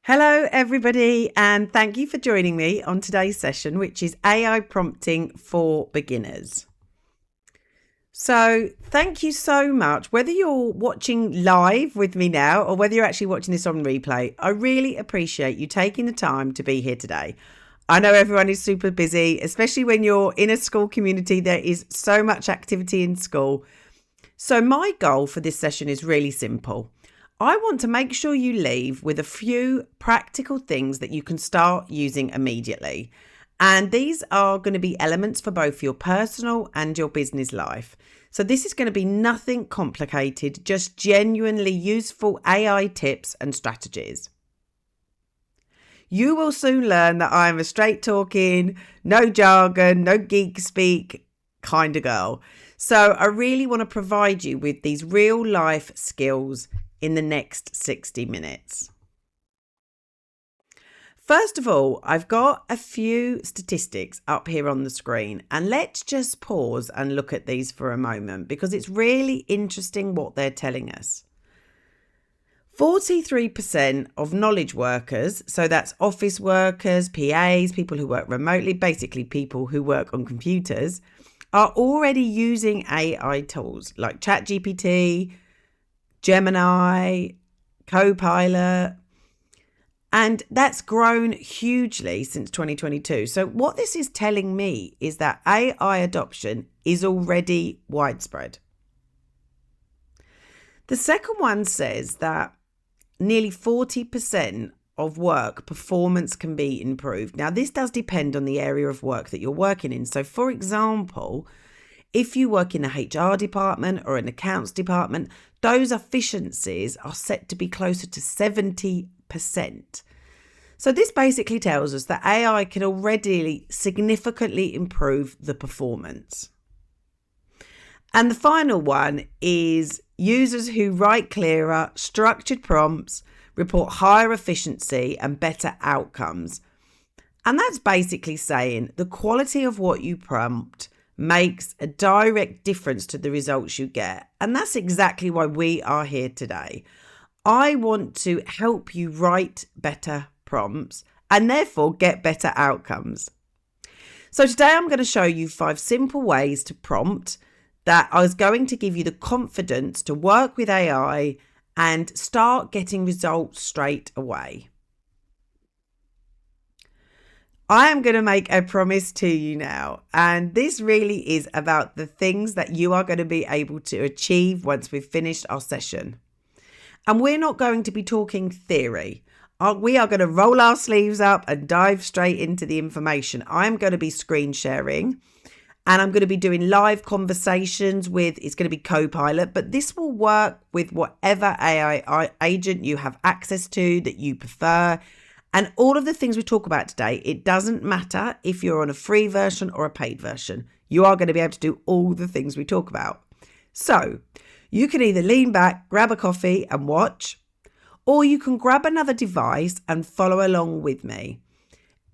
Hello, everybody, and thank you for joining me on today's session, which is AI prompting for beginners. So, thank you so much. Whether you're watching live with me now or whether you're actually watching this on replay, I really appreciate you taking the time to be here today. I know everyone is super busy, especially when you're in a school community. There is so much activity in school. So, my goal for this session is really simple. I want to make sure you leave with a few practical things that you can start using immediately. And these are going to be elements for both your personal and your business life. So this is going to be nothing complicated, just genuinely useful AI tips and strategies. You will soon learn that I am a straight talking, no jargon, no geek speak kind of girl. So I really want to provide you with these real life skills in the next 60 minutes. First of all, I've got a few statistics up here on the screen, and let's just pause and look at these for a moment because it's really interesting what they're telling us. 43% of knowledge workers, so that's office workers, PAs, people who work remotely, basically people who work on computers, are already using AI tools like ChatGPT, Gemini, Copilot, and that's grown hugely since 2022. So what this is telling me is that AI adoption is already widespread. The second one says that nearly 40% of work performance can be improved. Now, this does depend on the area of work that you're working in. So, for example, if you work in a HR department or an accounts department, those efficiencies are set to be closer to 70%. So this basically tells us that AI can already significantly improve the performance. And the final one is users who write clearer, structured prompts report higher efficiency and better outcomes. And that's basically saying the quality of what you prompt makes a direct difference to the results you get. And that's exactly why we are here today. I want to help you write better prompts and therefore get better outcomes. So today I'm going to show you 5 simple ways to prompt that is going to give you the confidence to work with AI and start getting results straight away. I am going to make a promise to you now, and this really is about the things that you are going to be able to achieve once we've finished our session. And we're not going to be talking theory. We are going to roll our sleeves up and dive straight into the information. I'm going to be screen sharing, and I'm going to be doing live conversations with, it's going to be Copilot, but this will work with whatever AI agent you have access to that you prefer. And all of the things we talk about today, it doesn't matter if you're on a free version or a paid version. You are going to be able to do all the things we talk about. So you can either lean back, grab a coffee and watch, or you can grab another device and follow along with me.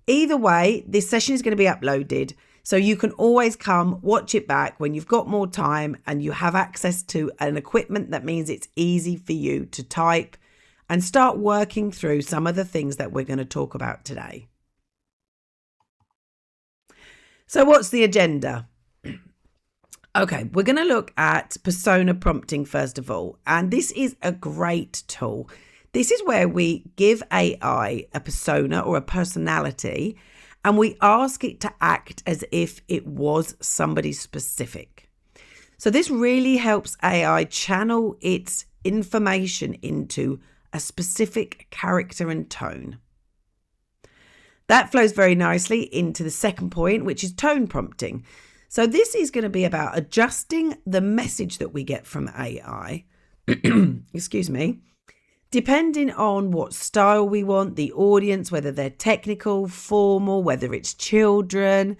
Either way, this session is going to be uploaded, so you can always come watch it back when you've got more time and you have access to an equipment that means it's easy for you to type and start working through some of the things that we're going to talk about today. So what's the agenda? Okay, we're going to look at persona prompting first of all, and this is a great tool. This is where we give AI a persona or a personality, and we ask it to act as if it was somebody specific. So this really helps AI channel its information into a specific character and tone. That flows very nicely into the second point, which is tone prompting. So this is going to be about adjusting the message that we get from AI, excuse me, depending on what style we want, the audience, whether they're technical, formal, whether it's children.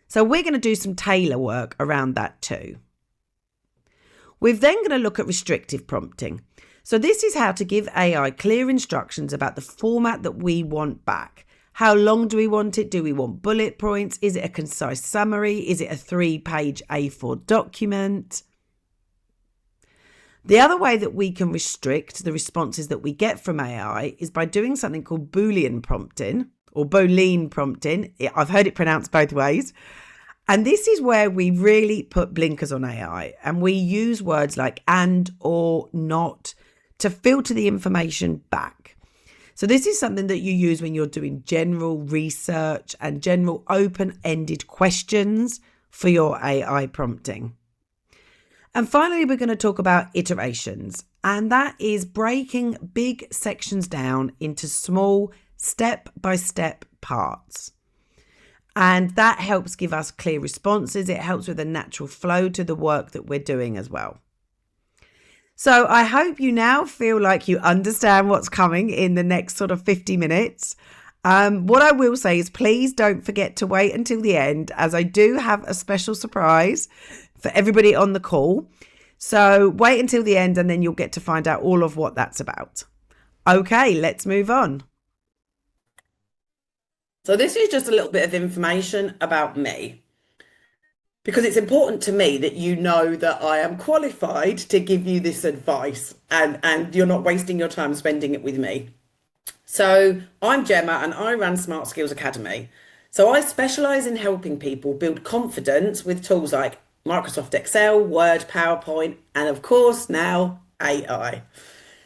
So we're going to do some tailor work around that too. We're then going to look at restrictive prompting. So this is how to give AI clear instructions about the format that we want back. How long do we want it? Do we want bullet points? Is it a concise summary? Is it a 3-page A4 document? The other way that we can restrict the responses that we get from AI is by doing something called Boolean prompting or Boolean prompting. I've heard it pronounced both ways. And this is where we really put blinkers on AI and we use words like and, or, not to filter the information back. So this is something that you use when you're doing general research and general open-ended questions for your AI prompting. And finally, we're going to talk about iterations, and that is breaking big sections down into small step-by-step parts. And that helps give us clear responses. It helps with a natural flow to the work that we're doing as well. So I hope you now feel like you understand what's coming in the next sort of 50 minutes. What I will say is please don't forget to wait until the end, as I do have a special surprise for everybody on the call. So wait until the end and then you'll get to find out all of what that's about. Okay, let's move on. So this is just a little bit of information about me, because it's important to me that you know that I am qualified to give you this advice and you're not wasting your time spending it with me. So I'm Gemma and I run Smart Skills Academy. So I specialise in helping people build confidence with tools like Microsoft Excel, Word, PowerPoint, and of course now AI.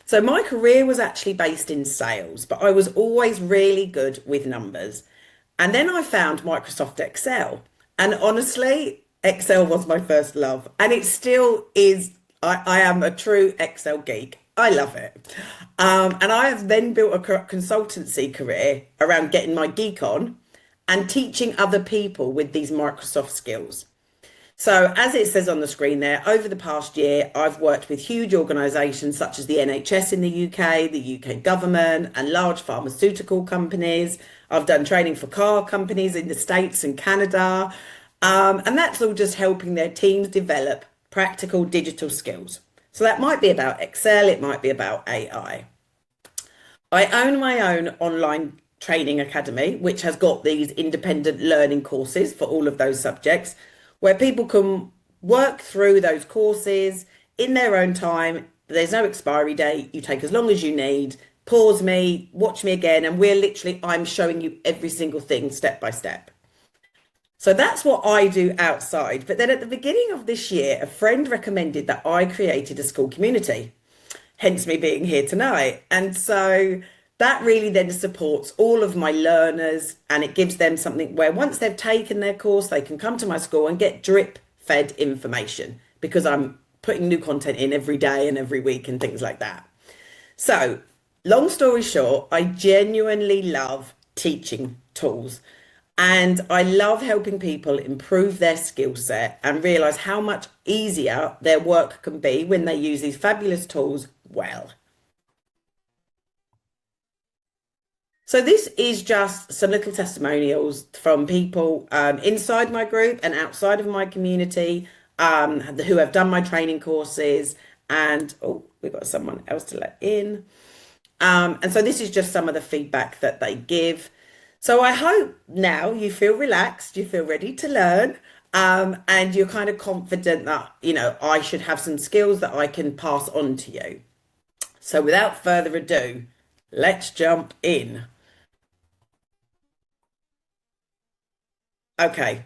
So my career was actually based in sales, but I was always really good with numbers. And then I found Microsoft Excel. And honestly, Excel was my first love. And it still is. I am a true Excel geek. I love it. And I have then built a consultancy career around getting my geek on and teaching other people with these Microsoft skills. So as it says on the screen there, over the past year, I've worked with huge organisations such as the NHS in the UK government and large pharmaceutical companies. I've done training for car companies in the States and Canada. And that's all just helping their teams develop practical digital skills. So that might be about Excel, it might be about AI. I own my own online training academy, which has got these independent learning courses for all of those subjects, where people can work through those courses in their own time. There's no expiry date. You take as long as you need. Pause me, watch me again, and I'm showing you every single thing step by step. So that's what I do outside. But then at the beginning of this year, a friend recommended that I created a school community, hence me being here tonight. And so that really then supports all of my learners, and it gives them something where once they've taken their course, they can come to my school and get drip fed information, because I'm putting new content in every day and every week and things like that. So long story short, I genuinely love teaching tools, and I love helping people improve their skill set and realize how much easier their work can be when they use these fabulous tools well. So this is just some little testimonials from people inside my group and outside of my community who have done my training courses. And we've got someone else to let in. And so this is just some of the feedback that they give. So I hope now you feel relaxed, you feel ready to learn, and you're kind of confident that, I should have some skills that I can pass on to you. So without further ado, let's jump in. Okay.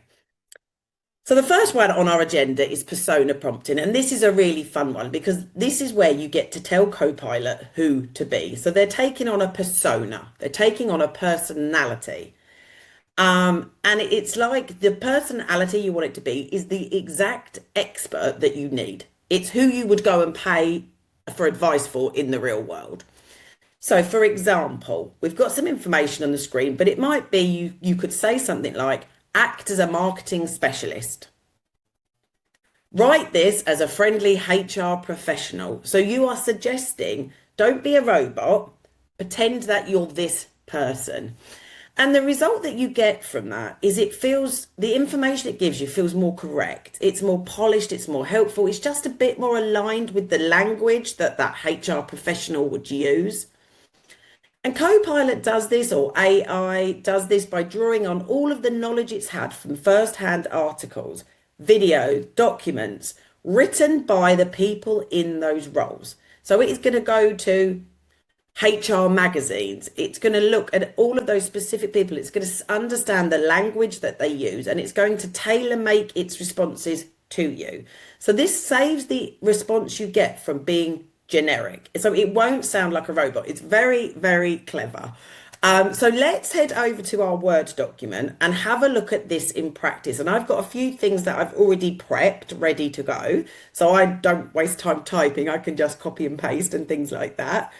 So the first one on our agenda is persona prompting, and this is a really fun one because this is where you get to tell Copilot who to be. So they're taking on a persona, they're taking on a personality. And it's like the personality you want it to be is the exact expert that you need. It's who you would go and pay for advice for in the real world. So for example, we've got some information on the screen, but it might be you could say something like, act as a marketing specialist. Write this as a friendly HR professional. So you are suggesting, don't be a robot, pretend that you're this person. And the result that you get from that is the information it gives you feels more correct. It's more polished, it's more helpful. It's just a bit more aligned with the language that HR professional would use. And Copilot does this, or AI does this, by drawing on all of the knowledge it's had from first-hand articles, video, documents, written by the people in those roles. So it is going to go to HR magazines. It's going to look at all of those specific people. It's going to understand the language that they use and it's going to tailor make its responses to you. So this saves the response you get from being generic. So it won't sound like a robot. It's very, very clever. So let's head over to our Word document and have a look at this in practice. And I've got a few things that I've already prepped, ready to go. So I don't waste time typing. I can just copy and paste and things like that.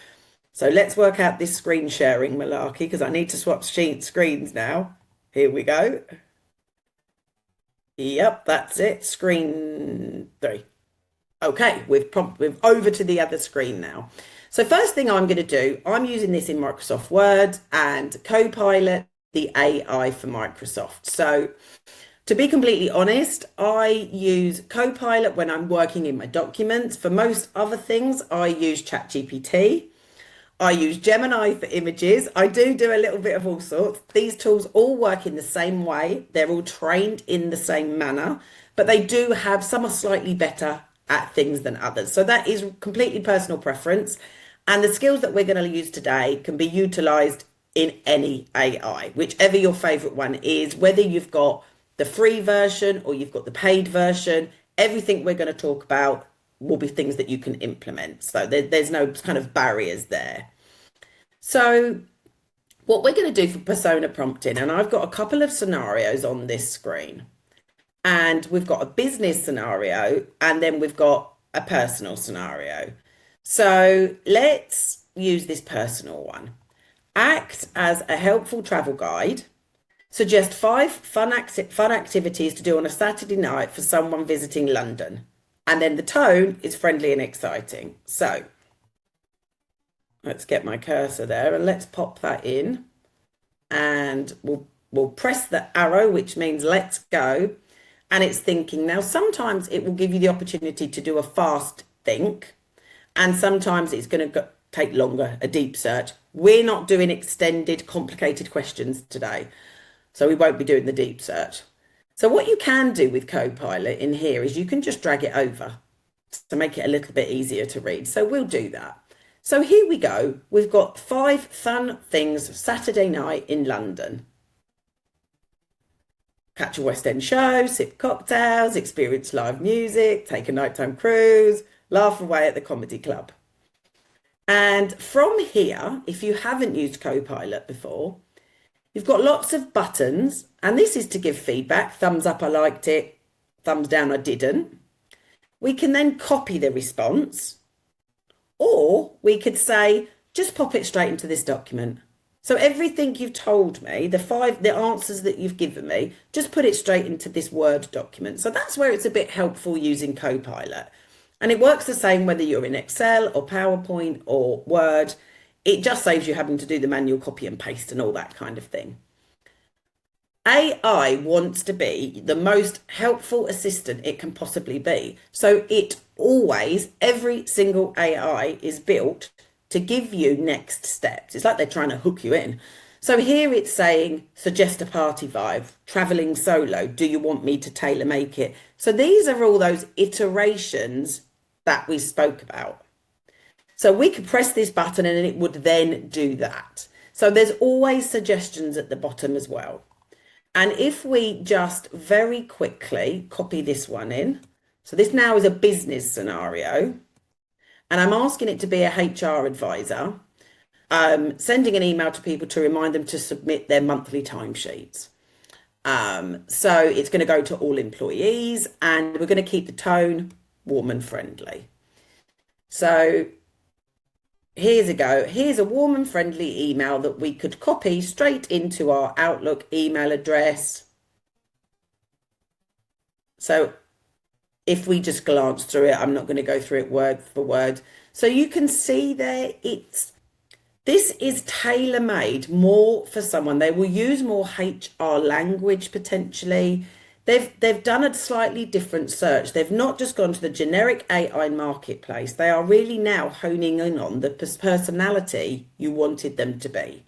So let's work out this screen sharing malarkey because I need to swap screens now. Here we go. Yep, that's it. Screen 3. Okay, we've over to the other screen now. So first thing I'm going to do, I'm using this in Microsoft Word and Copilot, the AI for Microsoft. So to be completely honest, I use Copilot when I'm working in my documents. For most other things, I use ChatGPT. I use Gemini for images. I do a little bit of all sorts. These tools all work in the same way. They're all trained in the same manner, but they do have, some are slightly better at things than others. So that is completely personal preference. And the skills that we're going to use today can be utilized in any AI, whichever your favorite one is, whether you've got the free version or you've got the paid version, everything we're going to talk about will be things that you can implement. So there's no kind of barriers there. So what we're going to do for persona prompting, and I've got a couple of scenarios on this screen, and we've got a business scenario, and then we've got a personal scenario. So let's use this personal one. Act as a helpful travel guide. Suggest 5 fun activities to do on a Saturday night for someone visiting London. And then the tone is friendly and exciting. So let's get my cursor there and let's pop that in. And we'll press the arrow, which means let's go. And it's thinking. Now, sometimes it will give you the opportunity to do a fast think. And sometimes it's going to take longer, a deep search. We're not doing extended, complicated questions today. So we won't be doing the deep search. So what you can do with Copilot in here is you can just drag it over to make it a little bit easier to read. So we'll do that. So here we go. We've got 5 fun things Saturday night in London. Catch a West End show, sip cocktails, experience live music, take a nighttime cruise, laugh away at the comedy club. And from here, if you haven't used Copilot before, you've got lots of buttons, and this is to give feedback. Thumbs up, I liked it. Thumbs down, I didn't. We can then copy the response, or we could say, just pop it straight into this document. So everything you've told me, the answers that you've given me, just put it straight into this Word document. So that's where it's a bit helpful using Copilot. And it works the same whether you're in Excel or PowerPoint or Word. It just saves you having to do the manual copy and paste and all that kind of thing. AI wants to be the most helpful assistant it can possibly be. So it always, every single AI is built to give you next steps. It's like they're trying to hook you in. So here it's saying, suggest a party vibe, traveling solo, do you want me to tailor make it? So these are all those iterations that we spoke about. So we could press this button and it would then do that. So there's always suggestions at the bottom as well. And if we just very quickly copy this one in, so this now is a business scenario, and I'm asking it to be a HR advisor, sending an email to people to remind them to submit their monthly timesheets. So it's going to go to all employees, and we're going to keep the tone warm and friendly. So here's a warm and friendly email that we could copy straight into our Outlook email address. So if we just glance through it, I'm not going to go through it word for word. So you can see there, this is tailor-made more for someone. They will use more HR language potentially. They've done a slightly different search. They've not just gone to the generic AI marketplace. They are really now honing in on the personality you wanted them to be.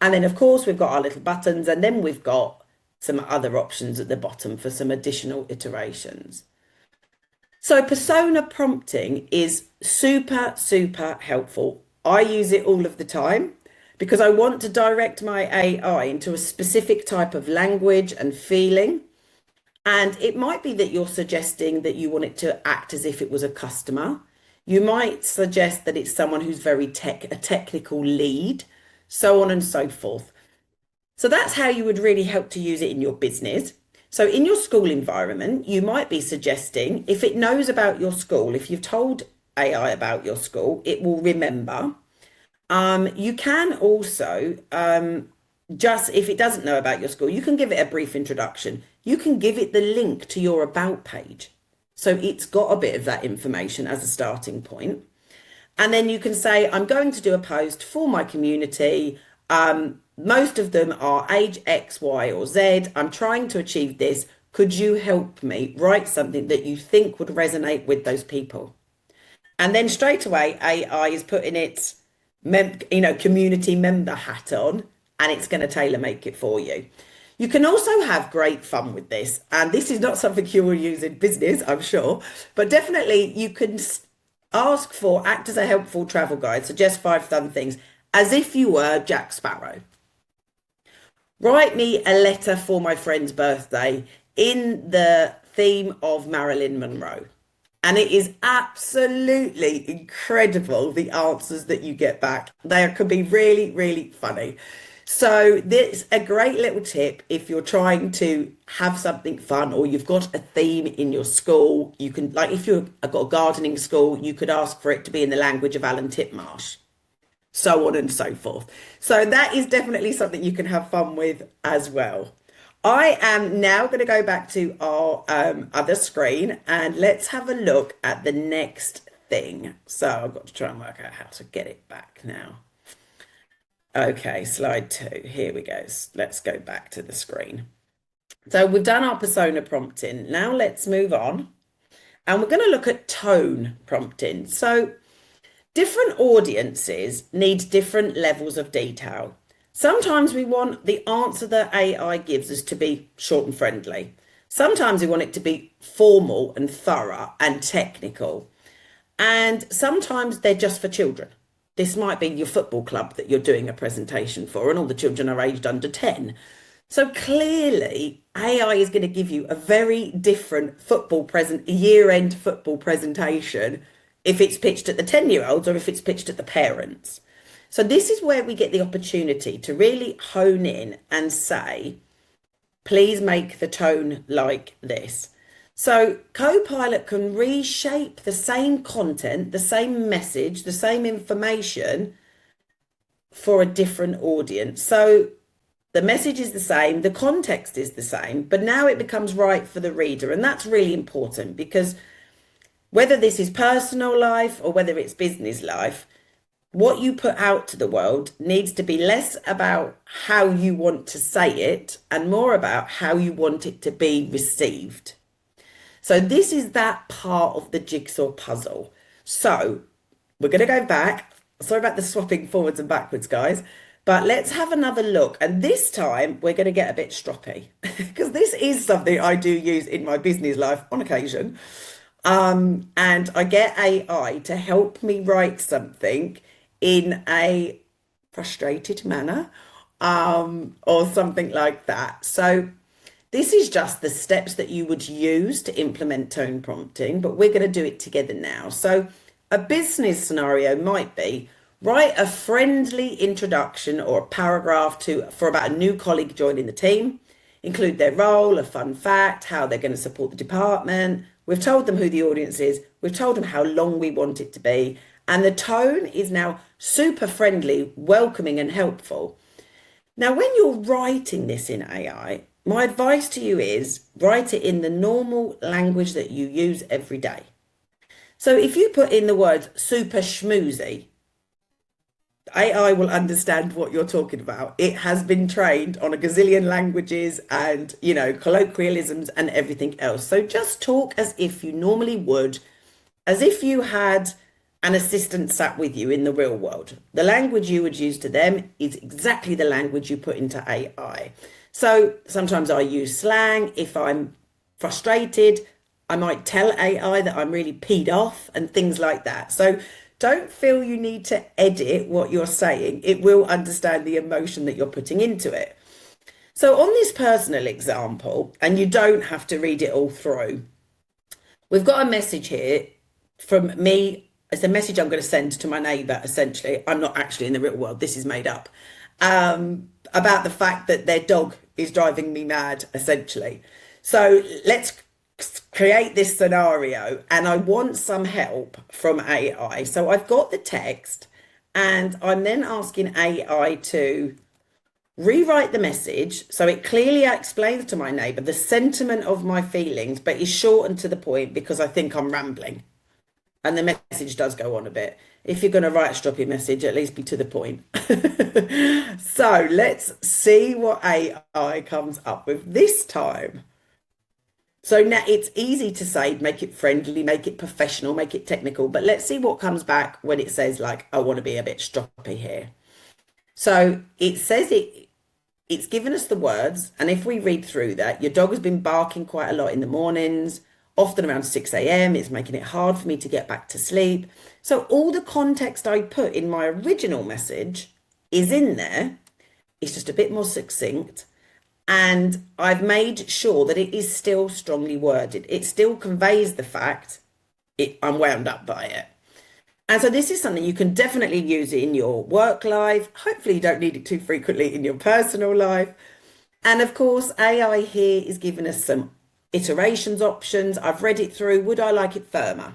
And then, of course, we've got our little buttons, and then we've got some other options at the bottom for some additional iterations. So persona prompting is super, super helpful. I use it all of the time because I want to direct my AI into a specific type of language and feeling. And it might be that you're suggesting that you want it to act as if it was a customer. You might suggest that it's someone who's a technical lead, so on and so forth. So that's how you would really help to use it in your business. So in your school environment, you might be suggesting if it knows about your school, if you've told AI about your school, it will remember. You can also just if it doesn't know about your school, you can give it a brief introduction. You can give it the link to your about page. So it's got a bit of that information as a starting point. And then you can say, I'm going to do a post for my community. Most of them are age X, Y, or Z. I'm trying to achieve this. Could you help me write something that you think would resonate with those people? And then straight away, AI is putting its community member hat on, and it's going to tailor make it for you. You can also have great fun with this, and this is not something you will use in business, I'm sure, but definitely you can ask for act as a helpful travel guide, suggest 5 fun things, as if you were Jack Sparrow. Write me a letter for my friend's birthday in the theme of Marilyn Monroe. And it is absolutely incredible the answers that you get back. They can be really, really funny. So this a great little tip if you're trying to have something fun or you've got a theme in your school. You can, like if you've got a gardening school, you could ask for it to be in the language of Alan Titmarsh, so on and so forth. So that is definitely something you can have fun with as well. I am now going to go back to our other screen and let's have a look at the next thing. So I've got to try and work out how to get it back now. Okay, slide 2. Here we go. Let's go back to the screen. So we've done our persona prompting. Now let's move on. And we're going to look at tone prompting. So different audiences need different levels of detail. Sometimes we want the answer that AI gives us to be short and friendly. Sometimes we want it to be formal and thorough and technical. And sometimes they're just for children. This might be your football club that you're doing a presentation for, and all the children are aged under 10. So clearly, AI is going to give you a very different year-end football presentation if it's pitched at the 10-year-olds or if it's pitched at the parents. So this is where we get the opportunity to really hone in and say, please make the tone like this. So Copilot can reshape the same content, the same message, the same information for a different audience. So the message is the same, the context is the same, but now it becomes right for the reader. And that's really important because whether this is personal life or whether it's business life, what you put out to the world needs to be less about how you want to say it and more about how you want it to be received. So this is that part of the jigsaw puzzle. So we're going to go back. Sorry about the swapping forwards and backwards, guys. But let's have another look. And this time we're going to get a bit stroppy because this is something I do use in my business life on occasion. And I get AI to help me write something in a frustrated manner or something like that. So this is just the steps that you would use to implement tone prompting, but we're going to do it together now. So a business scenario might be write a friendly introduction or a paragraph for about a new colleague joining the team. Include their role, a fun fact, how they're going to support the department. We've told them who the audience is. We've told them how long we want it to be. And the tone is now super friendly, welcoming and helpful. Now, when you're writing this in AI, my advice to you is write it in the normal language that you use every day. So if you put in the word super schmoozy, AI will understand what you're talking about. It has been trained on a gazillion languages and, colloquialisms and everything else. So just talk as if you normally would, as if you had an assistant sat with you in the real world. The language you would use to them is exactly the language you put into AI. So sometimes I use slang. If I'm frustrated, I might tell AI that I'm really peed off and things like that. So don't feel you need to edit what you're saying. It will understand the emotion that you're putting into it. So on this personal example, and you don't have to read it all through, we've got a message here from me. It's a message I'm going to send to my neighbour, essentially. I'm not actually in the real world, this is made up. About the fact that their dog is driving me mad, essentially. So let's create this scenario, and I want some help from AI. So I've got the text, and I'm then asking AI to rewrite the message so it clearly explains to my neighbour the sentiment of my feelings, but is short and to the point because I think I'm rambling. And the message does go on a bit. If you're going to write a stroppy message, at least be to the point. So let's see what AI comes up with this time. So now it's easy to say, make it friendly, make it professional, make it technical, but let's see what comes back when it says, like, I want to be a bit stroppy here. So it says it's given us the words, and if we read through that, your dog has been barking quite a lot in the mornings, often around 6 a.m. It's making it hard for me to get back to sleep. So all the context I put in my original message is in there. It's just a bit more succinct. And I've made sure that it is still strongly worded. It still conveys the fact I'm wound up by it. And so this is something you can definitely use in your work life. Hopefully you don't need it too frequently in your personal life. And of course, AI here is giving us some iterations options. I've read it through. Would I like it firmer?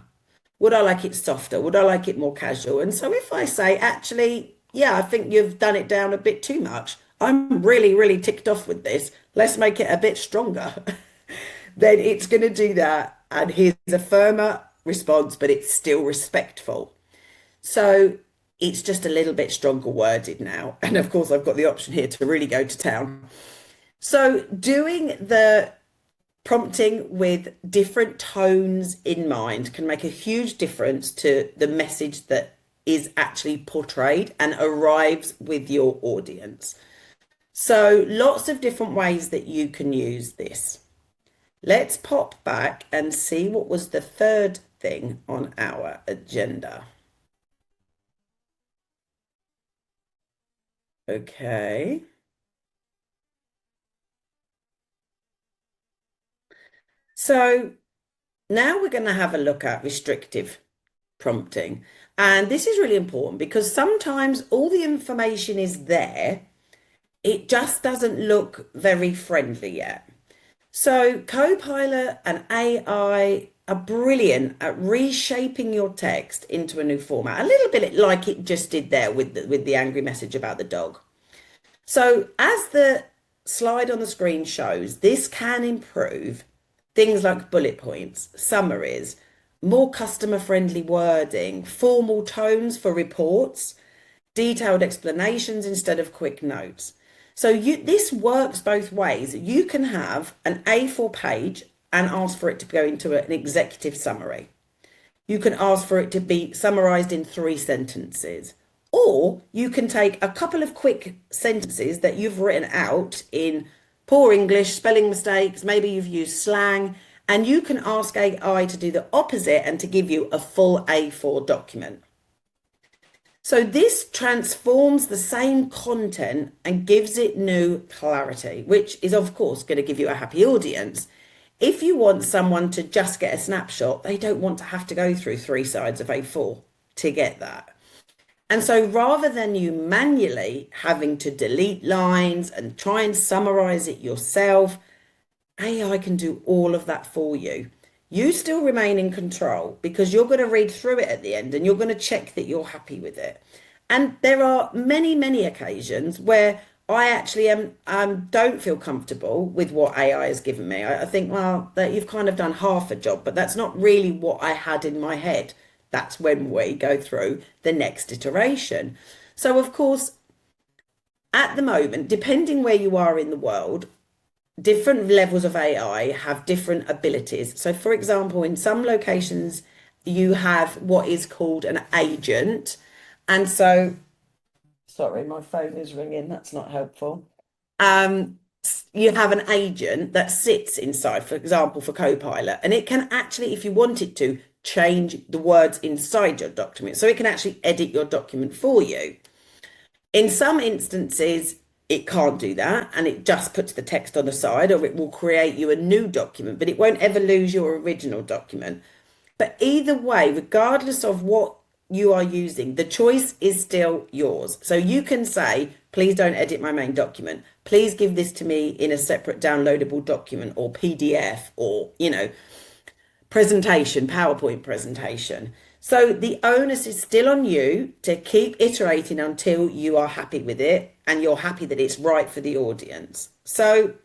Would I like it softer? Would I like it more casual? And so if I say, actually, yeah, I think you've done it down a bit too much. I'm really, really ticked off with this. Let's make it a bit stronger. Then it's going to do that. And here's a firmer response, but it's still respectful. So it's just a little bit stronger worded now. And of course, I've got the option here to really go to town. So doing the prompting with different tones in mind can make a huge difference to the message that is actually portrayed and arrives with your audience. So lots of different ways that you can use this. Let's pop back and see what was the third thing on our agenda. Okay. So now we're going to have a look at restrictive prompting. And this is really important because sometimes all the information is there, it just doesn't look very friendly yet. So Copilot and AI are brilliant at reshaping your text into a new format, a little bit like it just did there with the angry message about the dog. So as the slide on the screen shows, this can improve things like bullet points, summaries, more customer-friendly wording, formal tones for reports, detailed explanations instead of quick notes. So this works both ways. You can have an A4 page and ask for it to go into an executive summary. You can ask for it to be summarized in 3 sentences. Or you can take a couple of quick sentences that you've written out in poor English, spelling mistakes, maybe you've used slang, and you can ask AI to do the opposite and to give you a full A4 document. So this transforms the same content and gives it new clarity, which is of course going to give you a happy audience. If you want someone to just get a snapshot, they don't want to have to go through 3 sides of A4 to get that. And so rather than you manually having to delete lines and try and summarize it yourself, AI can do all of that for you. You still remain in control because you're going to read through it at the end and you're going to check that you're happy with it. And there are many, many occasions where I actually don't feel comfortable with what AI has given me. I think, well, that you've kind of done half a job, but that's not really what I had in my head. That's when we go through the next iteration. So, of course, at the moment, depending where you are in the world, different levels of AI have different abilities. So, for example, in some locations, you have what is called an agent. And so, sorry, my phone is ringing. That's not helpful. Um, you have an agent that sits inside, for example, for Copilot, and it can actually, if you want it to, change the words inside your document. So it can actually edit your document for you. In some instances, it can't do that and it just puts the text on the side, or it will create you a new document, but it won't ever lose your original document. But either way, regardless of what you are using, the choice is still yours. So you can say, please don't edit my main document. Please give this to me in a separate downloadable document or PDF or, presentation, PowerPoint presentation. So the onus is still on you to keep iterating until you are happy with it and you're happy that it's right for the audience. So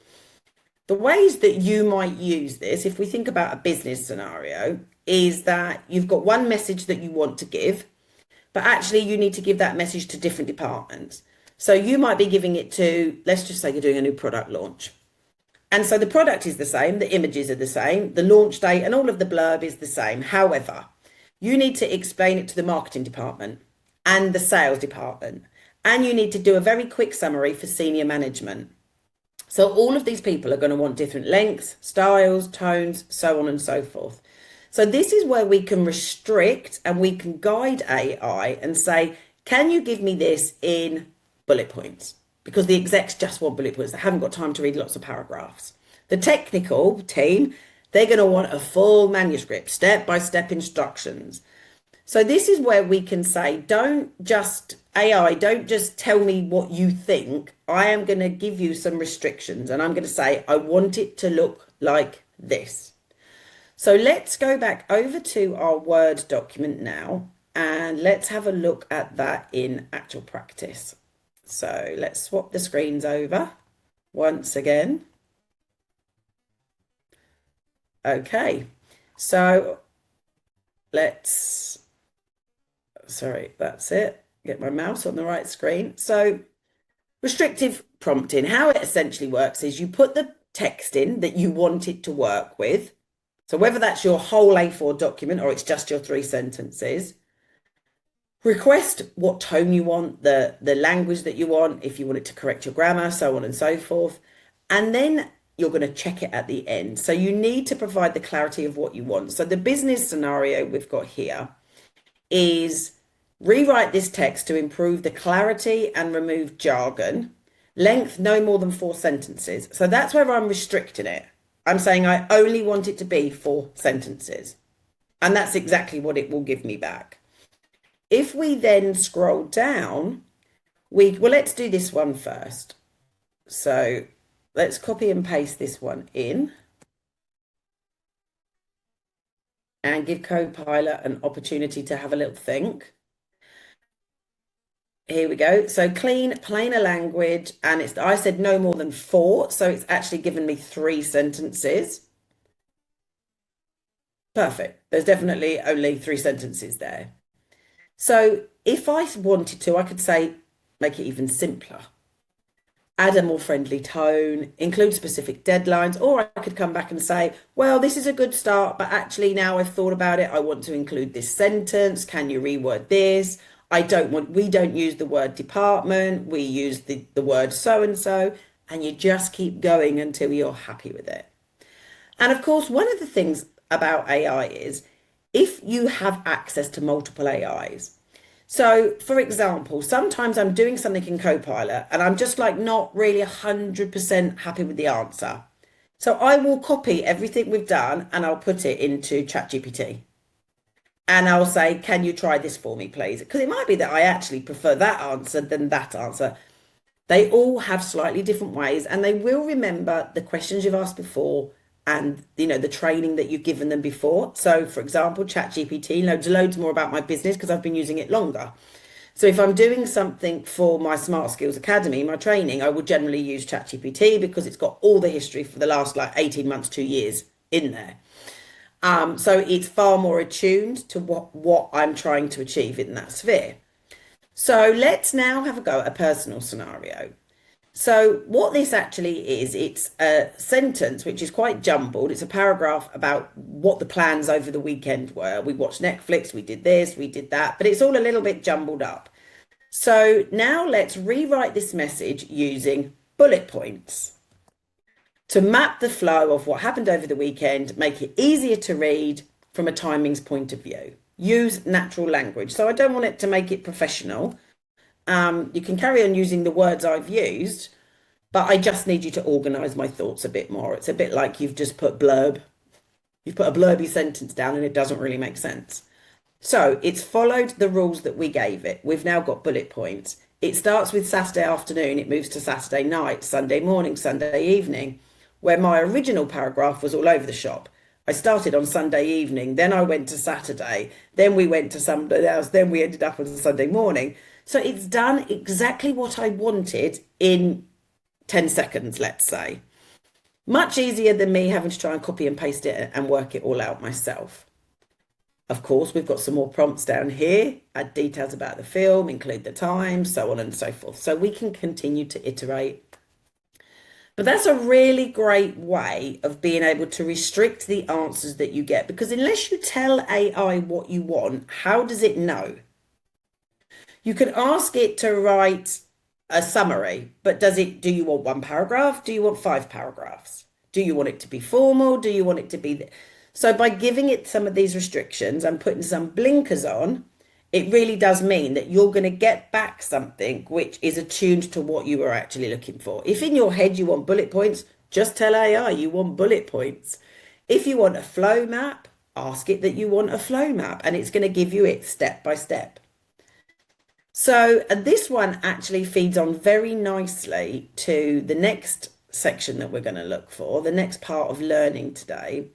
the ways that you might use this, if we think about a business scenario, is that you've got one message that you want to give, but actually you need to give that message to different departments. So you might be giving it to, let's just say you're doing a new product launch. And so the product is the same, the images are the same, the launch date and all of the blurb is the same. However, you need to explain it to the marketing department and the sales department. And you need to do a very quick summary for senior management. So all of these people are going to want different lengths, styles, tones, so on and so forth. So this is where we can restrict and we can guide AI and say, can you give me this in bullet points? Because the execs just want bullet points. They haven't got time to read lots of paragraphs. The technical team, they're going to want a full manuscript, step-by-step instructions. So this is where we can say, don't just tell me what you think. I am going to give you some restrictions and I'm going to say, I want it to look like this. So let's go back over to our Word document now and let's have a look at that in actual practice. So let's swap the screens over once again. Okay, so that's it. Get my mouse on the right screen. So restrictive prompting, how it essentially works is you put the text in that you want it to work with. So whether that's your whole A4 document or it's just your 3 sentences, request what tone you want, the language that you want, if you want it to correct your grammar, so on and so forth. And then you're going to check it at the end. So you need to provide the clarity of what you want. So the business scenario we've got here is rewrite this text to improve the clarity and remove jargon. Length, no more than 4 sentences. So that's where I'm restricting it. I'm saying I only want it to be 4 sentences. And that's exactly what it will give me back. If we then scroll down, let's do this one first. So let's copy and paste this one in and give Copilot an opportunity to have a little think. Here we go. So clean, plainer language, and I said no more than 4, so it's actually given me 3 sentences. Perfect. There's definitely only 3 sentences there. So if I wanted to, I could say, make it even simpler. Add a more friendly tone, include specific deadlines, or I could come back and say, well, this is a good start, but actually now I've thought about it, I want to include this sentence. Can you reword this? We don't use the word department, we use the word so-and-so, and you just keep going until you're happy with it. And of course, one of the things about AI is if you have access to multiple AIs. So for example, sometimes I'm doing something in Copilot and I'm just like not really 100% happy with the answer. So I will copy everything we've done and I'll put it into ChatGPT. And I'll say, can you try this for me, please? Because it might be that I actually prefer that answer than that answer. They all have slightly different ways and they will remember the questions you've asked before and the training that you've given them before. So for example, ChatGPT knows loads more about my business because I've been using it longer. So if I'm doing something for my Smart Skills Academy, my training, I would generally use ChatGPT because it's got all the history for the last 18 months, 2 years in there. So it's far more attuned to what I'm trying to achieve in that sphere. So let's now have a go at a personal scenario. So what this actually is, it's a sentence which is quite jumbled. It's a paragraph about what the plans over the weekend were. We watched Netflix, we did this, we did that, but it's all a little bit jumbled up. So now let's rewrite this message using bullet points. to map the flow of what happened over the weekend, make it easier to read from a timings point of view. Use natural language. So I don't want it to make it professional. You can carry on using the words I've used, but I just need you to organize my thoughts a bit more. It's a bit like you've just put blurb. You've put a blurby sentence down and it doesn't really make sense. So it's followed the rules that we gave it. We've now got bullet points. It starts with Saturday afternoon, it moves to Saturday night, Sunday morning, Sunday evening, where my original paragraph was all over the shop. I started on Sunday evening, then I went to Saturday, then we went to something else, then we ended up on Sunday morning. So it's done exactly what I wanted in 10 seconds, let's say. Much easier than me having to try and copy and paste it and work it all out myself. Of course, we've got some more prompts down here, add details about the film, include the time, so on and so forth. So we can continue to iterate. But that's a really great way of being able to restrict the answers that you get, because unless you tell AI what you want, how does it know? You can ask it to write a summary, but do you want one paragraph? Do you want 5 paragraphs? Do you want it to be formal? Do you want it to be... So by giving it some of these restrictions and putting some blinkers on, it really does mean that you're going to get back something which is attuned to what you were actually looking for. If in your head you want bullet points, just tell AI you want bullet points. If you want a flow map, ask it that you want a flow map, and it's going to give you it step by step. So this one actually feeds on very nicely to the next section that we're going to look for, the next part of learning today,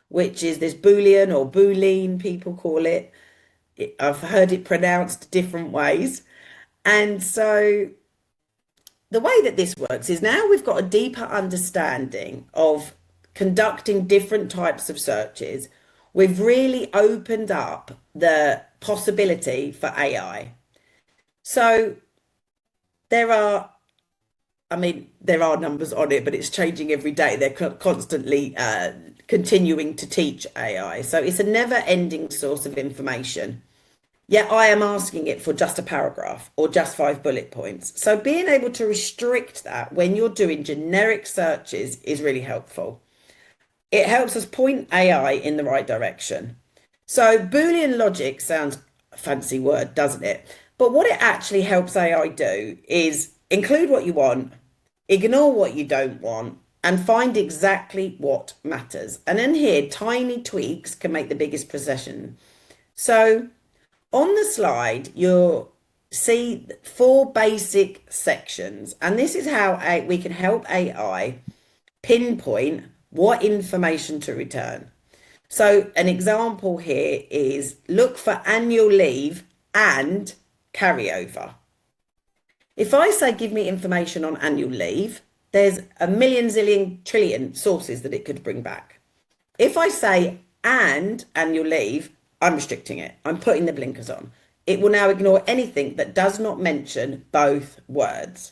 which is this Boolean or Boolean, people call it. I've heard it pronounced different ways. And so the way that this works is now we've got a deeper understanding of conducting different types of searches. We've really opened up the possibility for AI. So there are numbers on it, but it's changing every day. They're constantly continuing to teach AI. So it's a never-ending source of information. Yet I am asking it for just a paragraph or just 5 bullet points. So being able to restrict that when you're doing generic searches is really helpful. It helps us point AI in the right direction. So Boolean logic sounds a fancy word, doesn't it? But what it actually helps AI do is include what you want, ignore what you don't want, and find exactly what matters. And in here, tiny tweaks can make the biggest precision. So on the slide, you'll see 4 basic sections. And this is how we can help AI pinpoint what information to return. So an example here is look for annual leave and carryover. If I say give me information on annual leave, there's a million, zillion, trillion sources that it could bring back. If I say and annual leave, I'm restricting it. I'm putting the blinkers on. It will now ignore anything that does not mention both words.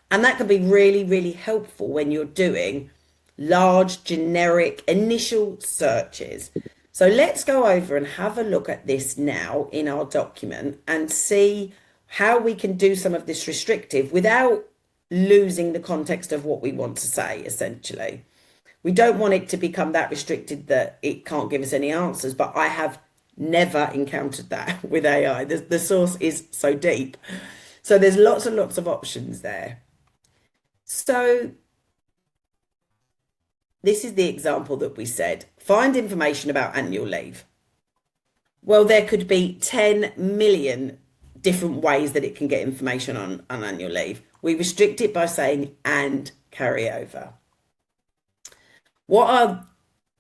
And that can be really, really helpful when you're doing large, generic, initial searches. So let's go over and have a look at this now in our document and see how we can do some of this restrictive without losing the context of what we want to say, essentially. We don't want it to become that restricted that it can't give us any answers, but I have never encountered that with AI. The source is so deep. So there's lots and lots of options there. So this is the example that we said. Find information about annual leave. Well, there could be 10 million different ways that it can get information on annual leave. We restrict it by saying and carryover. What are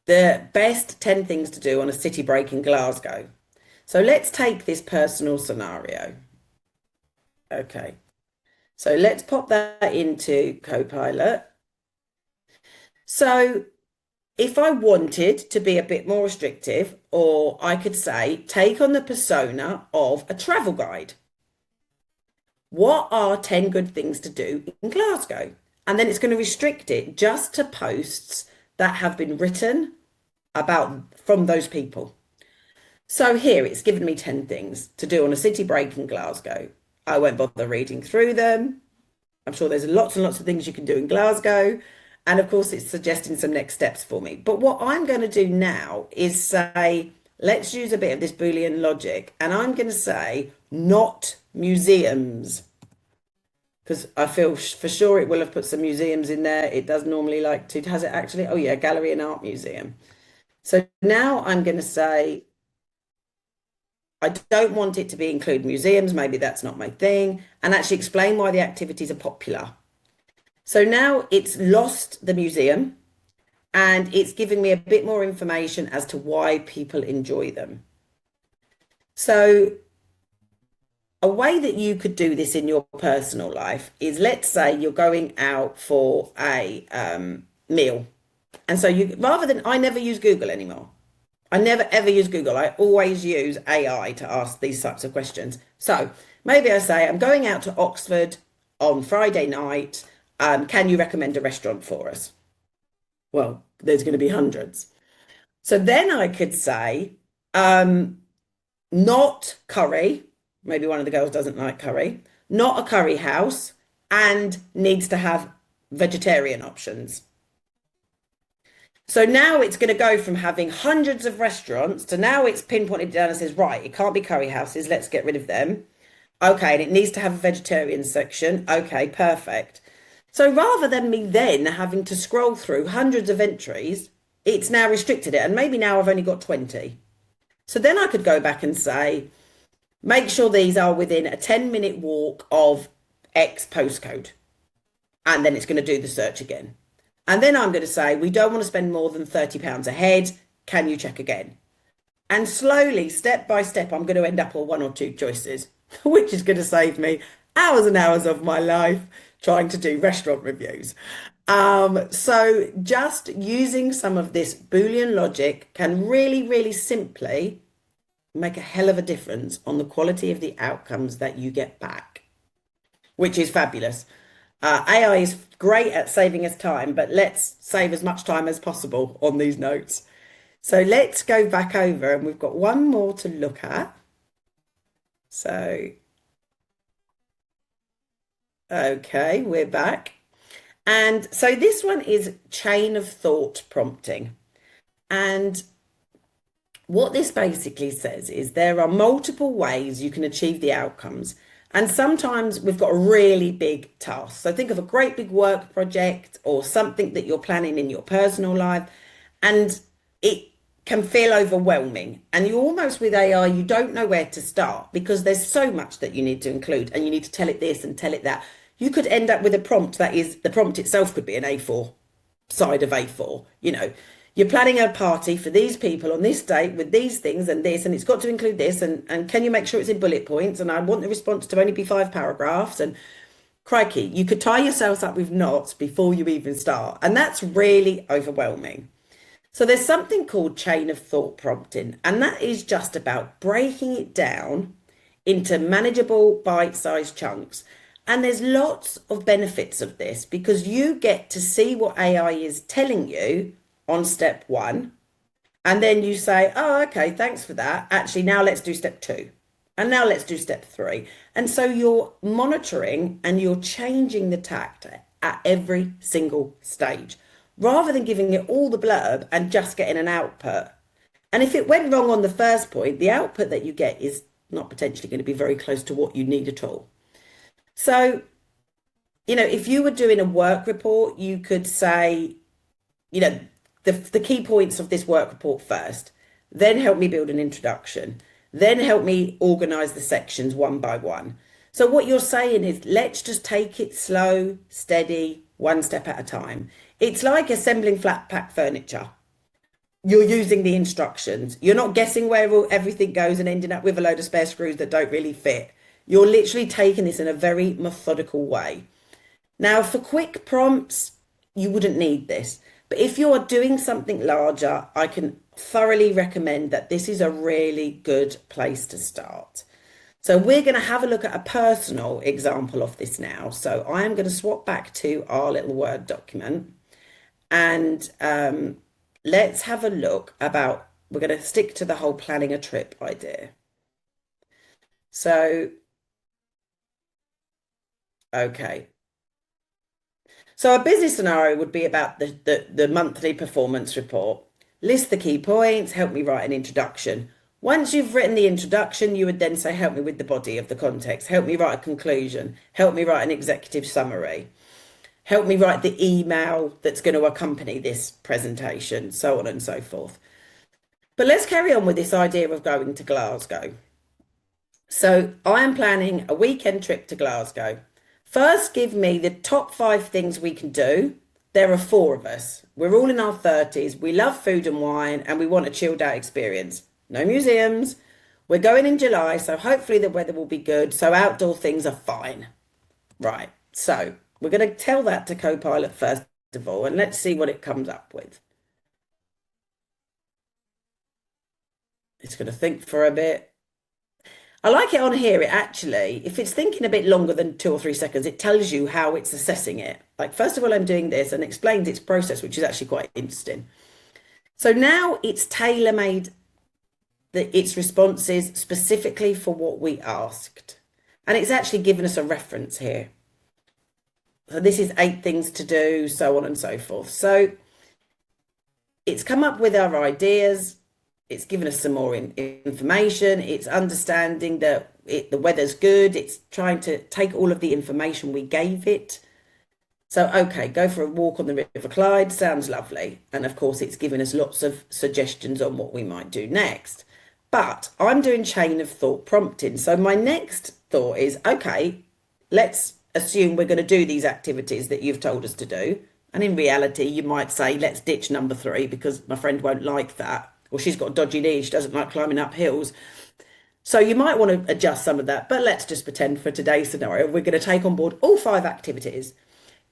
the best 10 things to do on a city break in Glasgow? So let's take this personal scenario. Okay, so let's pop that into Copilot. So if I wanted to be a bit more restrictive, or I could say, take on the persona of a travel guide. What are 10 good things to do in Glasgow? And then it's going to restrict it just to posts that have been written about from those people. So here it's given me 10 things to do on a city break in Glasgow. I won't bother reading through them. I'm sure there's lots and lots of things you can do in Glasgow. And of course, it's suggesting some next steps for me. But what I'm going to do now is say, let's use a bit of this Boolean logic. And I'm going to say, not museums, because I feel for sure it will have put some museums in there. It does normally like to, has it actually? Oh, yeah, gallery and art museum. So now I'm going to say, I don't want it to be include museums. Maybe that's not my thing. And actually explain why the activities are popular. So now it's lost the museum and it's giving me a bit more information as to why people enjoy them. So a way that you could do this in your personal life is, let's say you're going out for a meal. And so you, rather than, I never use Google anymore. I never ever use Google. I always use AI to ask these types of questions. So maybe I say, I'm going out to Oxford on Friday night. Can you recommend a restaurant for us? Well, there's going to be hundreds. So then I could say, not curry. Maybe one of the girls doesn't like curry. Not a curry house and needs to have vegetarian options. So now it's going to go from having hundreds of restaurants to now it's pinpointed down and says, right, it can't be curry houses. Let's get rid of them. Okay, and it needs to have a vegetarian section. Okay, perfect. So rather than me then having to scroll through hundreds of entries, it's now restricted it. And maybe now I've only got 20. So then I could go back and say, make sure these are within a 10-minute walk of X postcode. And then it's going to do the search again. And then I'm going to say, we don't want to spend more than £30 a head. Can you check again? And slowly, step by step, I'm going to end up on one or two choices, which is going to save me hours and hours of my life trying to do restaurant reviews. So just using some of this Boolean logic can really, really simply make a hell of a difference on the quality of the outcomes that you get back, which is fabulous. AI is great at saving us time, but let's save as much time as possible on these notes. So let's go back over and we've got one more to look at. So, okay, we're back. And so this one is chain of thought prompting. And what this basically says is there are multiple ways you can achieve the outcomes. And sometimes we've got a really big task. So think of a great big work project or something that you're planning in your personal life, and it can feel overwhelming. And you almost, with AI, you don't know where to start because there's so much that you need to include and you need to tell it this and tell it that. You could end up with a prompt that is, the prompt itself could be an A4 side of A4, you know. You're planning a party for these people on this date with these things and this, and it's got to include this, and can you make sure it's in bullet points? And I want the response to only be 5 paragraphs. And crikey, you could tie yourselves up with knots before you even start. And that's really overwhelming. So there's something called chain of thought prompting, and that is just about breaking it down into manageable bite-sized chunks. And there's lots of benefits of this because you get to see what AI is telling you on step one. And then you say, oh, okay, thanks for that. Actually, now let's do step two. And now let's do step three. And so you're monitoring and you're changing the tact at every single stage rather than giving it all the blurb and just getting an output. And if it went wrong on the first point, the output that you get is not potentially going to be very close to what you need at all. So, you know, if you were doing a work report, you could say, you know, the key points of this work report first, then help me build an introduction, then help me organize the sections one by one. So what you're saying is, let's just take it slow, steady, one step at a time. It's like assembling flat pack furniture. You're using the instructions. You're not guessing where everything goes and ending up with a load of spare screws that don't really fit. You're literally taking this in a very methodical way. Now, for quick prompts, you wouldn't need this. But if you're doing something larger, I can thoroughly recommend that this is a really good place to start. So we're going to have a look at a personal example of this now. So I am going to swap back to our little Word document and let's have a look about, we're going to stick to the whole planning a trip idea. So, okay. So a business scenario would be about the monthly performance report. List the key points, help me write an introduction. Once you've written the introduction, you would then say, help me with the body of the context, help me write a conclusion, help me write an executive summary, help me write the email that's going to accompany this presentation, so on and so forth. But let's carry on with this idea of going to Glasgow. So I am planning a weekend trip to Glasgow. First, give me the top 5 things we can do. There are 4 of us. We're all in our 30s. We love food and wine, and we want a chilled out experience. No museums. We're going in July, so hopefully the weather will be good. So outdoor things are fine. Right. So we're going to tell that to Copilot first of all, and let's see what it comes up with. It's going to think for a bit. I like it on here. It actually, if it's thinking a bit longer than 2 or 3 seconds, it tells you how it's assessing it. Like, first of all, I'm doing this and explains its process, which is actually quite interesting. So now it's tailor-made its responses specifically for what we asked. And it's actually given us a reference here. So this is 8 things to do, so on and so forth. So it's come up with our ideas. It's given us some more information. It's understanding that the weather's good. It's trying to take all of the information we gave it. So, okay, go for a walk on the River Clyde. Sounds lovely. And of course, it's given us lots of suggestions on what we might do next. But I'm doing chain of thought prompting. So my next thought is, okay, let's assume we're going to do these activities that you've told us to do. And in reality, you might say, let's ditch number 3 because my friend won't like that. Or she's got a dodgy knee, she doesn't like climbing up hills. So you might want to adjust some of that, but let's just pretend for today's scenario, we're going to take on board all 5 activities.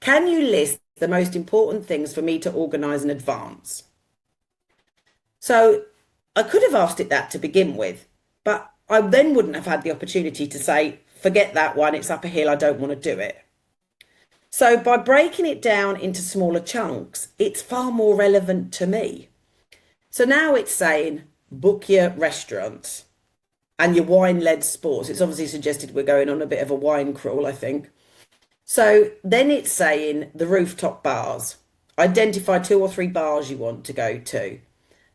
Can you list the most important things for me to organise in advance? So I could have asked it that to begin with, but I then wouldn't have had the opportunity to say, forget that one, it's up a hill, I don't want to do it. So by breaking it down into smaller chunks, it's far more relevant to me. So now it's saying book your restaurants and your wine-led sports. It's obviously suggested we're going on a bit of a wine crawl, I think. So then it's saying the rooftop bars. Identify 2 or 3 bars you want to go to.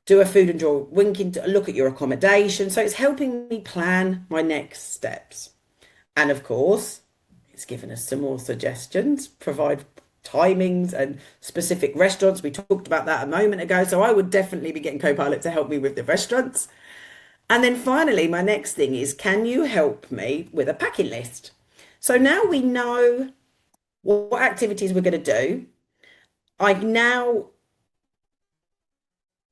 Do a food and draw, look at your accommodation. So it's helping me plan my next steps. And of course, it's given us some more suggestions, provide timings and specific restaurants. We talked about that a moment ago. So I would definitely be getting Copilot to help me with the restaurants. And then finally, my next thing is, can you help me with a packing list? So now we know what activities we're going to do. I've now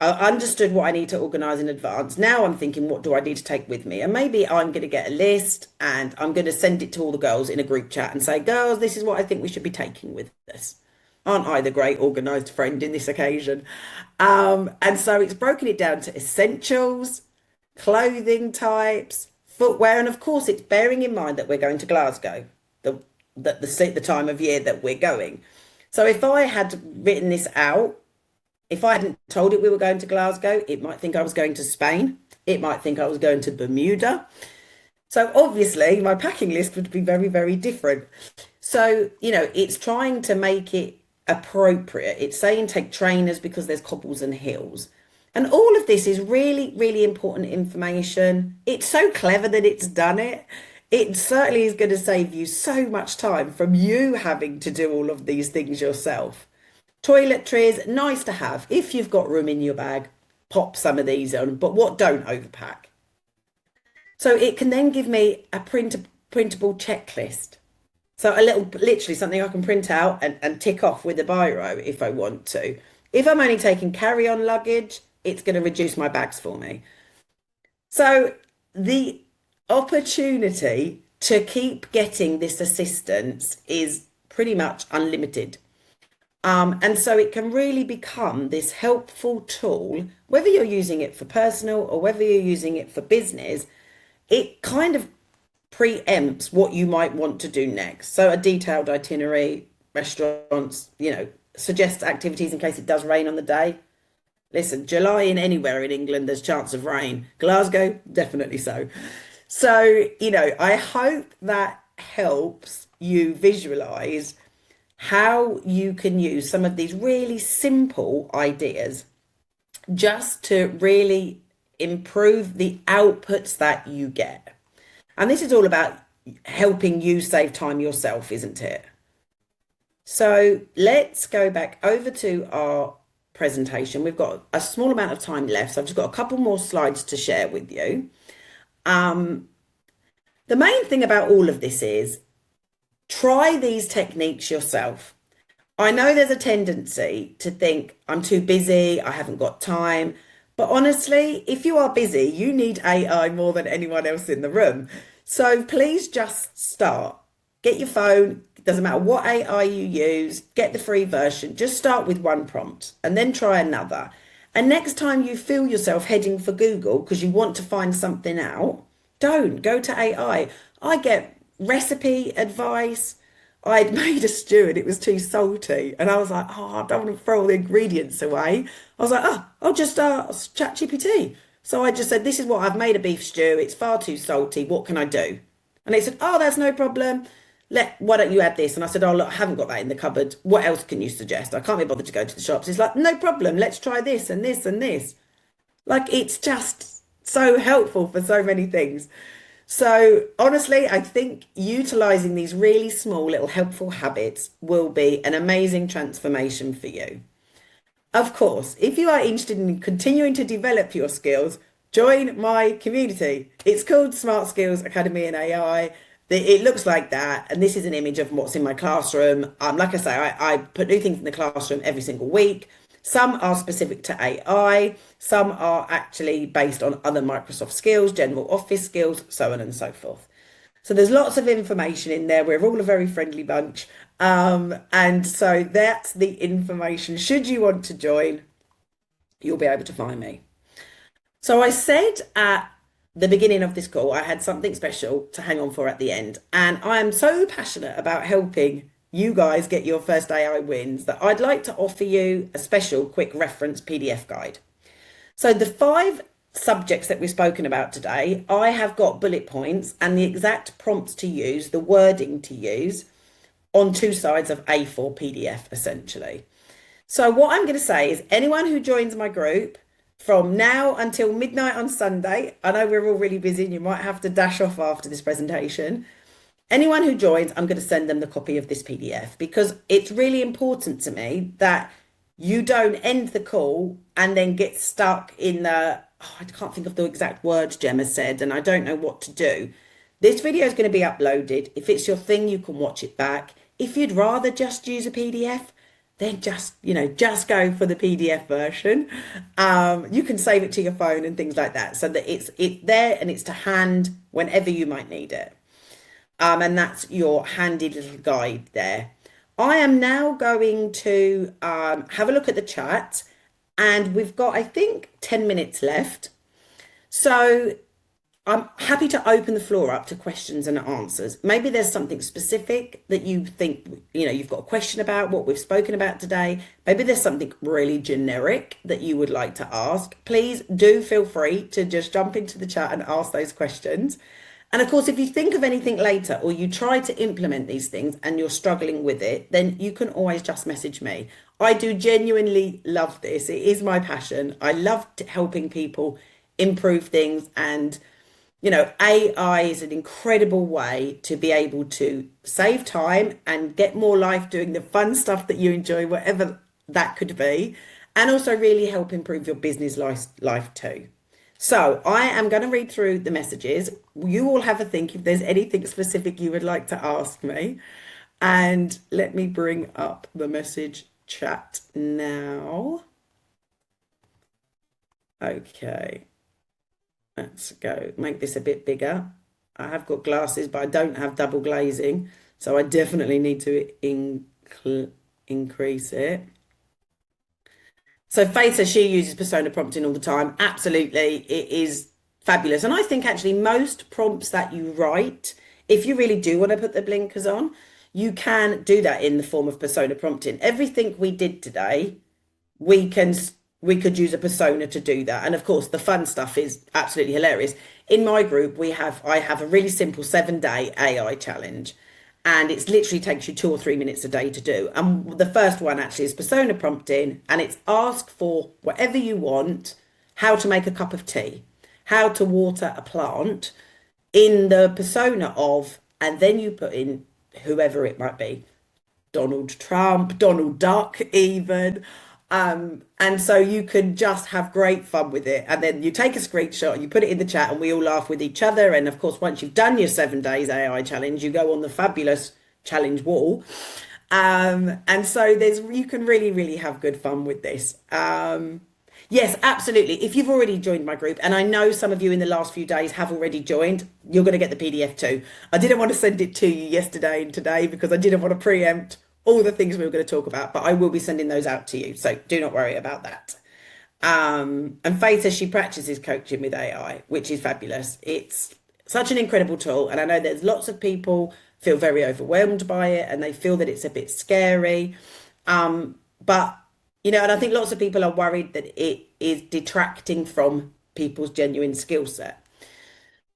understood what I need to organise in advance. Now I'm thinking, what do I need to take with me? And maybe I'm going to get a list and I'm going to send it to all the girls in a group chat and say, girls, this is what I think we should be taking with us. Aren't I the great organised friend in this occasion? And so it's broken it down to essentials, clothing types, footwear, and of course it's bearing in mind that we're going to Glasgow, the time of year that we're going. So if I had written this out, if I hadn't told it we were going to Glasgow, it might think I was going to Spain. It might think I was going to Bermuda. So obviously my packing list would be very, very different. So, it's trying to make it appropriate. It's saying take trainers because there's cobbles and hills. And all of this is really, really important information. It's so clever that it's done it. It certainly is going to save you so much time from you having to do all of these things yourself. Toiletries, nice to have. If you've got room in your bag, pop some of these on, but don't overpack. So it can then give me a printable checklist. So literally something I can print out and tick off with a biro if I want to. If I'm only taking carry-on luggage, it's going to reduce my bags for me. So the opportunity to keep getting this assistance is pretty much unlimited. And so it can really become this helpful tool, whether you're using it for personal or whether you're using it for business. It kind of preempts what you might want to do next. So a detailed itinerary, restaurants, suggests activities in case it does rain on the day. Listen, July in anywhere in England, there's chance of rain. Glasgow, definitely so. So, I hope that helps you visualize how you can use some of these really simple ideas just to really improve the outputs that you get. And this is all about helping you save time yourself, isn't it? So let's go back over to our presentation. We've got a small amount of time left, so I've just got a couple more slides to share with you. The main thing about all of this is try these techniques yourself. I know there's a tendency to think I'm too busy, I haven't got time. But honestly, if you are busy, you need AI more than anyone else in the room. So please just start. Get your phone, it doesn't matter what AI you use, get the free version. Just start with one prompt and then try another. And next time you feel yourself heading for Google because you want to find something out, don't go to AI. I get recipe advice. I'd made a stew and it was too salty. And I was like, oh, I don't want to throw all the ingredients away. I was like, oh, I'll just ask ChatGPT. So I just said, this is what I've made a beef stew. It's far too salty. What can I do? And they said, oh, that's no problem. Why don't you add this? And I said, oh, look, I haven't got that in the cupboard. What else can you suggest? I can't be bothered to go to the shops. It's like, no problem. Let's try this and this and this. Like, it's just so helpful for so many things. So honestly, I think utilizing these really small little helpful habits will be an amazing transformation for you. Of course, if you are interested in continuing to develop your skills, join my community. It's called Smart Skills Academy in AI. It looks like that, and this is an image of what's in my classroom. Like I say, I put new things in the classroom every single week. Some are specific to AI, some are actually based on other Microsoft skills, general office skills, so on and so forth. So there's lots of information in there. We're all a very friendly bunch. And so that's the information. Should you want to join, you'll be able to find me. So I said at the beginning of this call, I had something special to hang on for at the end. And I am so passionate about helping you guys get your first AI wins that I'd like to offer you a special quick reference PDF guide. So the 5 subjects that we've spoken about today, I have got bullet points and the exact prompts to use, the wording to use on 2 sides of A4 PDF essentially. So what I'm going to say is anyone who joins my group from now until midnight on Sunday, I know we're all really busy and you might have to dash off after this presentation. Anyone who joins, I'm going to send them the copy of this PDF because it's really important to me that you don't end the call and then get stuck in the, oh, I can't think of the exact words Gemma said, and I don't know what to do. This video is going to be uploaded. If it's your thing, you can watch it back. If you'd rather just use a PDF, then just go for the PDF version. You can save it to your phone and things like that so that it's there and it's to hand whenever you might need it. And that's your handy little guide there. I am now going to have a look at the chat, and we've got, I think, 10 minutes left. So I'm happy to open the floor up to questions and answers. Maybe there's something specific that you think, you've got a question about what we've spoken about today. Maybe there's something really generic that you would like to ask. Please do feel free to just jump into the chat and ask those questions. And of course, if you think of anything later or you try to implement these things and you're struggling with it, then you can always just message me. I do genuinely love this. It is my passion. I love helping people improve things. And, AI is an incredible way to be able to save time and get more life doing the fun stuff that you enjoy, whatever that could be, and also really help improve your business life too. So I am going to read through the messages. You all have a think if there's anything specific you would like to ask me. And let me bring up the message chat now. Okay. Let's go. Make this a bit bigger. I have got glasses, but I don't have double glazing. So I definitely need to increase it. So Faith says she uses persona prompting all the time. Absolutely, it is fabulous. And I think actually most prompts that you write, if you really do want to put the blinkers on, you can do that in the form of persona prompting. Everything we did today, we could use a persona to do that. And of course, the fun stuff is absolutely hilarious. In my group, I have a really simple 7-day AI challenge. and it's literally takes you 2 or 3 minutes a day to do. And the first one actually is persona prompting, and it's ask for whatever you want, how to make a cup of tea, how to water a plant in the persona of, and then you put in whoever it might be. Donald Trump, Donald Duck, even. And so you can just have great fun with it. And then you take a screenshot and you put it in the chat, and we all laugh with each other. And of course, once you've done your 7 days AI challenge, you go on the fabulous challenge wall. And so you can really, really have good fun with this. Yes, absolutely. If you've already joined my group, and I know some of you in the last few days have already joined, you're going to get the PDF too. I didn't want to send it to you yesterday and today because I didn't want to preempt all the things we were going to talk about, but I will be sending those out to you. So do not worry about that. And Faith says she practices coaching with AI, which is fabulous. It's such an incredible tool. And I know there's lots of people feel very overwhelmed by it and they feel that it's a bit scary. But and I think lots of people are worried that it is detracting from people's genuine skill set.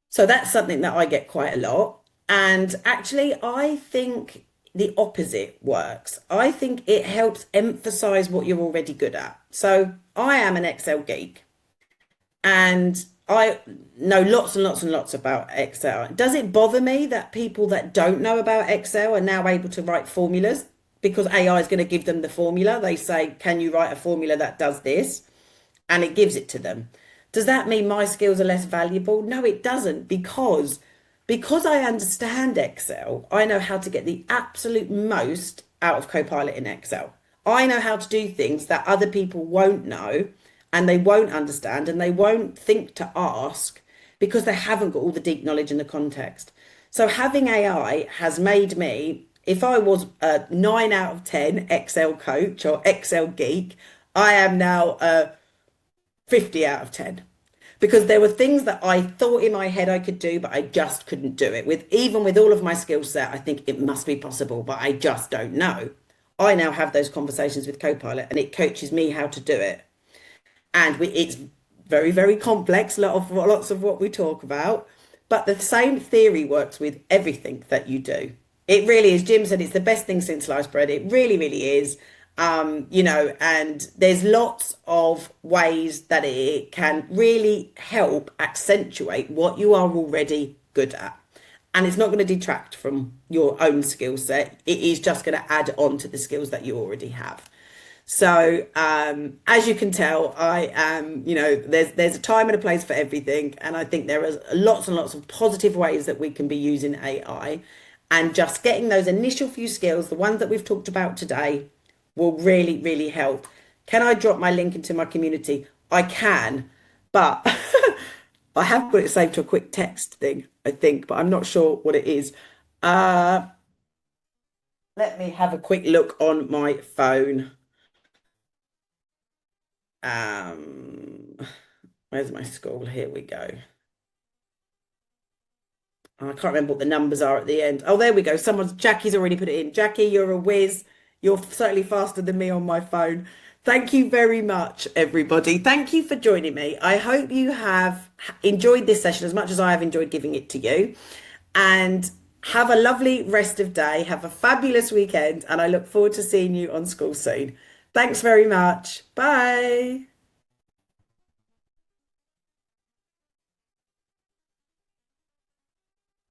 So that's something that I get quite a lot. And actually, I think the opposite works. I think it helps emphasize what you're already good at. So I am an Excel geek and I know lots and lots and lots about Excel. Does it bother me that people that don't know about Excel are now able to write formulas? Because AI is going to give them the formula. They say, can you write a formula that does this? And it gives it to them. Does that mean my skills are less valuable? No, it doesn't, because I understand Excel, I know how to get the absolute most out of Copilot in Excel. I know how to do things that other people won't know and they won't understand and they won't think to ask because they haven't got all the deep knowledge and the context. So having AI has made me, if I was a 9 out of 10 Excel coach or Excel geek, I am now a 50 out of 10 because there were things that I thought in my head I could do, but I just couldn't do it. Even with all of my skill set, I think it must be possible, but I just don't know. I now have those conversations with Copilot and it coaches me how to do it. And it's very, very complex, lots of what we talk about, but the same theory works with everything that you do. It really is. Jim said it's the best thing since sliced bread. It really, really is. And there's lots of ways that it can really help accentuate what you are already good at. And it's not going to detract from your own skill set. It is just going to add on to the skills that you already have. So as you can tell, I am, there's a time and a place for everything. And I think there are lots and lots of positive ways that we can be using AI. And just getting those initial few skills, the ones that we've talked about today, will really, really help. Can I drop my link into my community? I can, but I have got it saved to a quick text thing, I think, but I'm not sure what it is. Let me have a quick look on my phone. Where's my school? Here we go. Oh, I can't remember what the numbers are at the end. Oh, there we go. Jackie's already put it in. Jackie, you're a whiz. You're certainly faster than me on my phone. Thank you very much, everybody. Thank you for joining me. I hope you have enjoyed this session as much as I have enjoyed giving it to you. And have a lovely rest of day. Have a fabulous weekend. And I look forward to seeing you on school soon. Thanks very much. Bye.